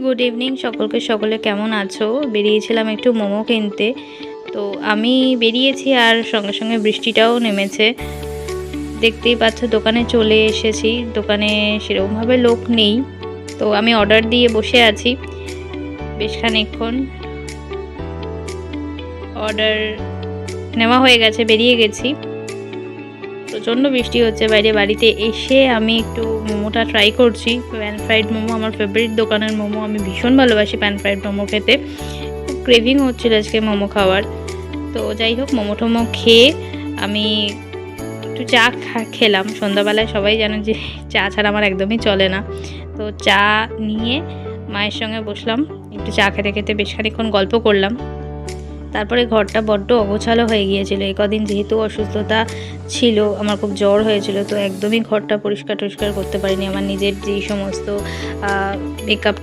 Good evening সকলে কেমন আছো? বেরিয়েছিলাম একটু মোমো কিনতে। তো আমি বেরিয়েছি আর সঙ্গে সঙ্গে বৃষ্টিটাও নেমেছে। দেখতেই পাচ্ছ দোকানে চলে এসেছি। দোকানে সেরকমভাবে লোক নেই। তো আমি অর্ডার দিয়ে বসে আছি বেশ খানিকক্ষণ। অর্ডার নেওয়া হয়ে গেছে, বেরিয়ে গেছি। প্রচণ্ড বৃষ্টি হচ্ছে বাইরে। বাড়িতে এসে আমি একটু মোমোটা ট্রাই করছি। প্যান ফ্রাইড মোমো আমার ফেভারিট দোকানের মোমো। আমি ভীষণ ভালোবাসি প্যান ফ্রাইড মোমো খেতে। খুব ক্রেভিং হচ্ছিল আজকে মোমো খাওয়ার। তো যাই হোক, মোমো টোমো খেয়ে আমি একটু চা খেলাম। সন্ধ্যাবেলায় সবাই জানে যে চা ছাড়া আমার একদমই চলে না। তো চা নিয়ে মায়ের সঙ্গে বসলাম, একটু চা খেতে খেতে বেশ খানিকক্ষণ গল্প করলাম। তারপরে ঘরটা বড্ড অগোছালো হয়ে গিয়েছিল। এই কদিন যেহেতু অসুস্থতা ছিল, আমার খুব জ্বর হয়েছিল, তো একদমই ঘরটা পরিষ্কার টরিষ্কার করতে পারিনি। আমার নিজের যেই সমস্ত মেকআপ